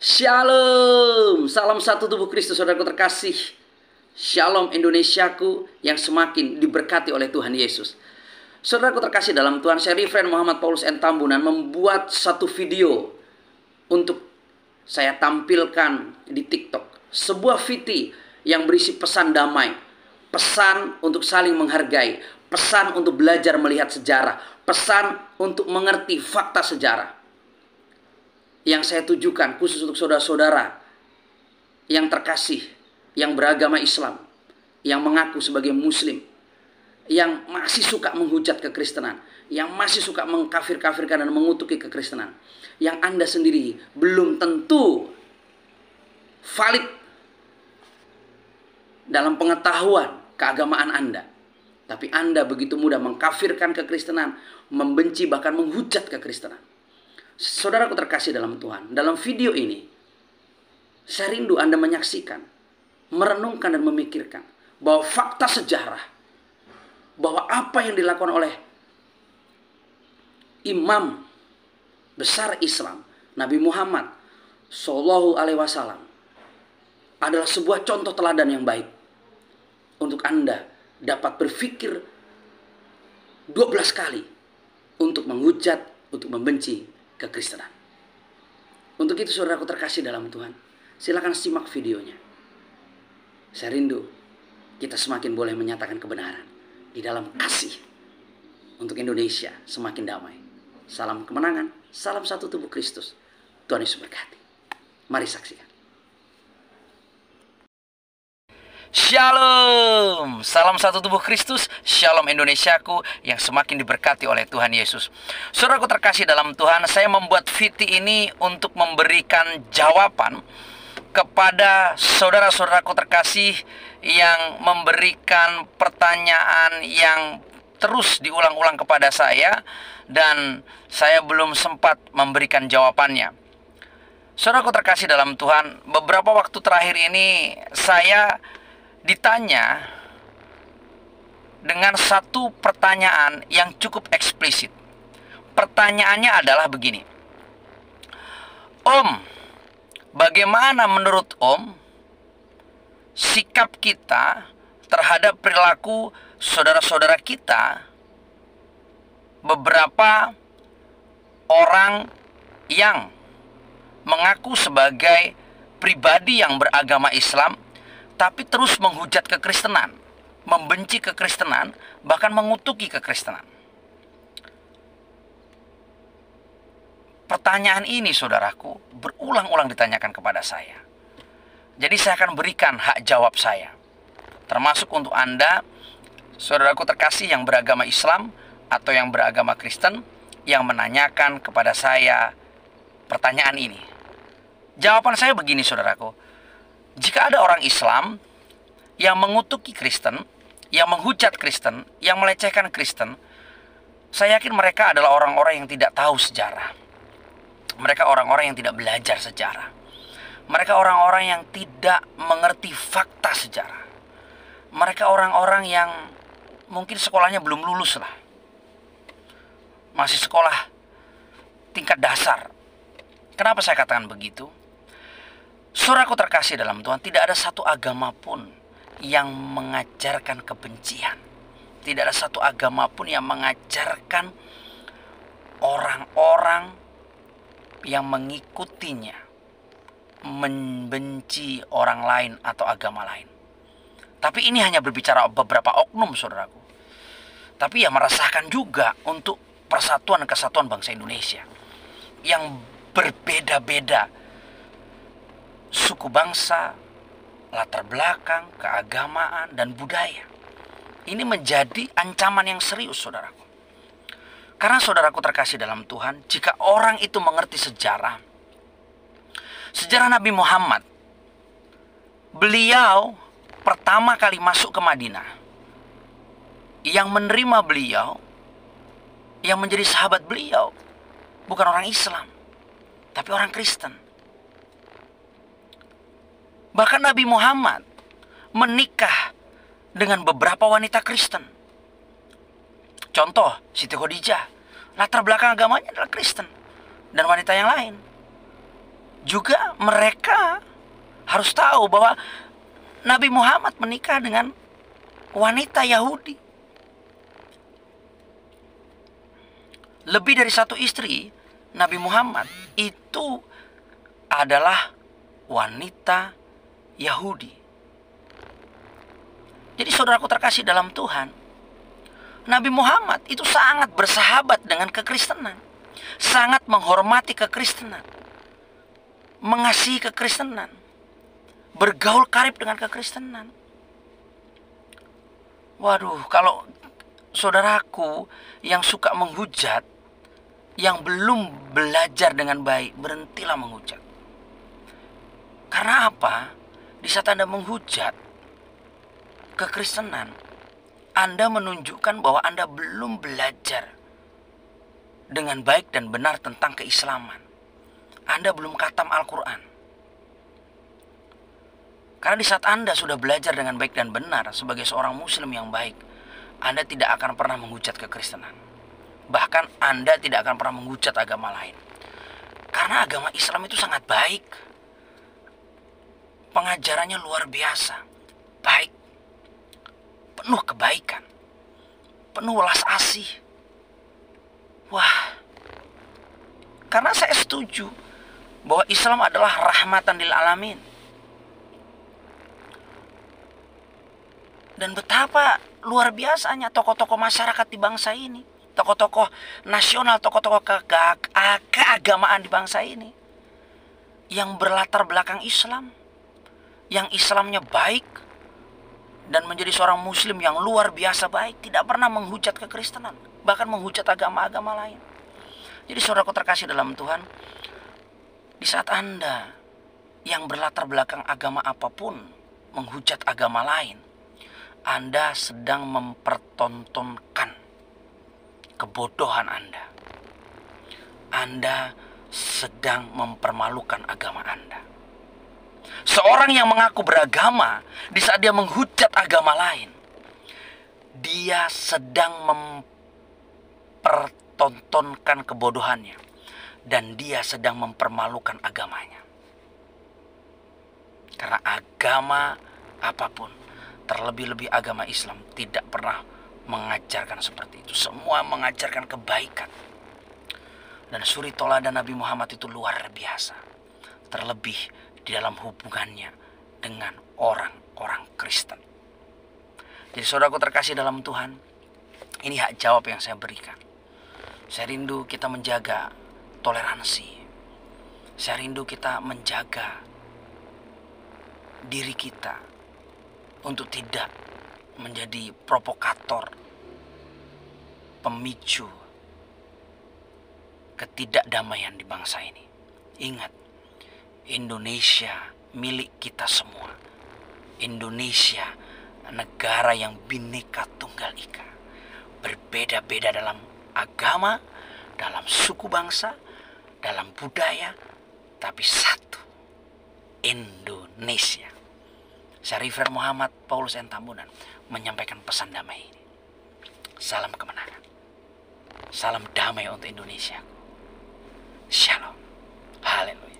Shalom, salam satu tubuh Kristus, saudaraku terkasih. Shalom Indonesiaku yang semakin diberkati oleh Tuhan Yesus. Saudaraku terkasih dalam Tuhan, saya Reverend Muhammad Paulus N. Tambunan membuat satu video untuk saya tampilkan di TikTok. Sebuah VT yang berisi pesan damai, pesan untuk saling menghargai, pesan untuk belajar melihat sejarah, pesan untuk mengerti fakta sejarah. Yang saya tujukan khusus untuk saudara-saudara yang terkasih, yang beragama Islam, yang mengaku sebagai Muslim, yang masih suka menghujat kekristenan, yang masih suka mengkafir-kafirkan dan mengutuki kekristenan, yang Anda sendiri belum tentu valid dalam pengetahuan keagamaan Anda, tapi Anda begitu mudah mengkafirkan kekristenan, membenci bahkan menghujat kekristenan. Saudaraku terkasih dalam Tuhan, dalam video ini saya rindu Anda menyaksikan, merenungkan dan memikirkan bahwa fakta sejarah, bahwa apa yang dilakukan oleh imam besar Islam Nabi Muhammad Shallallahu Alaihi Wasallam adalah sebuah contoh teladan yang baik untuk Anda dapat berpikir 12 kali untuk menghujat, untuk membenci kekristenan. Untuk itu saudaraku terkasih dalam Tuhan, silakan simak videonya. Saya rindu kita semakin boleh menyatakan kebenaran di dalam kasih untuk Indonesia semakin damai. Salam kemenangan, salam satu tubuh Kristus. Tuhan Yesus berkati. Mari saksikan. Shalom, salam satu tubuh Kristus, shalom Indonesiaku yang semakin diberkati oleh Tuhan Yesus. Saudaraku terkasih dalam Tuhan, saya membuat VT ini untuk memberikan jawaban kepada saudara-saudaraku terkasih yang memberikan pertanyaan yang terus diulang-ulang kepada saya dan saya belum sempat memberikan jawabannya. Saudaraku terkasih dalam Tuhan, beberapa waktu terakhir ini saya ditanya dengan satu pertanyaan yang cukup eksplisit. Pertanyaannya adalah begini: Om, bagaimana menurut Om sikap kita terhadap perilaku saudara-saudara kita, beberapa orang yang mengaku sebagai pribadi yang beragama Islam tapi terus menghujat kekristenan, membenci kekristenan, bahkan mengutuki kekristenan. Pertanyaan ini, saudaraku, berulang-ulang ditanyakan kepada saya. Jadi saya akan berikan hak jawab saya, termasuk untuk Anda, saudaraku terkasih yang beragama Islam atau yang beragama Kristen, yang menanyakan kepada saya pertanyaan ini. Jawaban saya begini, saudaraku. Jika ada orang Islam yang mengutuki Kristen, yang menghujat Kristen, yang melecehkan Kristen, saya yakin mereka adalah orang-orang yang tidak tahu sejarah. Mereka orang-orang yang tidak belajar sejarah. Mereka orang-orang yang tidak mengerti fakta sejarah. Mereka orang-orang yang mungkin sekolahnya belum lulus lah. Masih sekolah tingkat dasar. Kenapa saya katakan begitu? Saudaraku terkasih dalam Tuhan, tidak ada satu agama pun yang mengajarkan kebencian. Tidak ada satu agama pun yang mengajarkan orang-orang yang mengikutinya membenci orang lain atau agama lain. Tapi ini hanya berbicara beberapa oknum, saudaraku. Tapi ya meresahkan juga untuk persatuan dan kesatuan bangsa Indonesia yang berbeda-beda suku bangsa, latar belakang, keagamaan, dan budaya. Ini menjadi ancaman yang serius, saudaraku. Karena saudaraku terkasih dalam Tuhan, jika orang itu mengerti sejarah Nabi Muhammad, beliau pertama kali masuk ke Madinah, yang menerima beliau, yang menjadi sahabat beliau, bukan orang Islam, tapi orang Kristen. Bahkan Nabi Muhammad menikah dengan beberapa wanita Kristen. Contoh, Siti Khadijah, latar belakang agamanya adalah Kristen. Dan wanita yang lain. juga mereka harus tahu bahwa Nabi Muhammad menikah dengan wanita Yahudi. Lebih dari satu istri Nabi Muhammad itu adalah wanita Yahudi. Jadi saudaraku terkasih dalam Tuhan, Nabi Muhammad itu sangat bersahabat dengan kekristenan, sangat menghormati kekristenan, mengasihi kekristenan, bergaul karib dengan kekristenan. Waduh, kalau saudaraku yang suka menghujat, yang belum belajar dengan baik, berhentilah menghujat. Karena apa? Di saat Anda menghujat kekristenan, Anda menunjukkan bahwa Anda belum belajar dengan baik dan benar tentang keislaman. Anda belum khatam Al-Quran. Karena di saat Anda sudah belajar dengan baik dan benar sebagai seorang muslim yang baik, Anda tidak akan pernah menghujat kekristenan. Bahkan Anda tidak akan pernah menghujat agama lain. Karena agama Islam itu sangat baik. Pengajarannya luar biasa. Baik. Penuh kebaikan. Penuh welas asih. Wah. Karena saya setuju bahwa Islam adalah rahmatan lil alamin. Dan betapa luar biasanya tokoh-tokoh masyarakat di bangsa ini, tokoh-tokoh nasional, tokoh-tokoh keagamaan di bangsa ini, yang berlatar belakang Islam, yang Islamnya baik, dan menjadi seorang muslim yang luar biasa baik, tidak pernah menghujat kekristenan, bahkan menghujat agama-agama lain. Jadi saudaraku terkasih dalam Tuhan, di saat Anda yang berlatar belakang agama apapun menghujat agama lain, Anda sedang mempertontonkan kebodohan Anda. Anda sedang mempermalukan agama Anda. Seorang yang mengaku beragama, di saat dia menghujat agama lain, dia sedang mempertontonkan kebodohannya. Dan dia sedang mempermalukan agamanya. Karena agama apapun, terlebih-lebih agama Islam, tidak pernah mengajarkan seperti itu. Semua mengajarkan kebaikan. Dan suri toladan Nabi Muhammad itu luar biasa. Terlebih di dalam hubungannya dengan orang-orang Kristen. Jadi saudaraku terkasih dalam Tuhan, ini hak jawab yang saya berikan. Saya rindu kita menjaga toleransi. Saya rindu kita menjaga diri kita untuk tidak menjadi provokator, pemicu ketidakdamaian di bangsa ini. Ingat, Indonesia milik kita semua. Indonesia negara yang Bhinneka Tunggal Ika. Berbeda-beda dalam agama, dalam suku bangsa, dalam budaya, tapi satu, Indonesia. Saya Reverend Muhammad Paulus N. Tambunan menyampaikan pesan damai ini. Salam kemenangan. Salam damai untuk Indonesia. Shalom. Haleluya.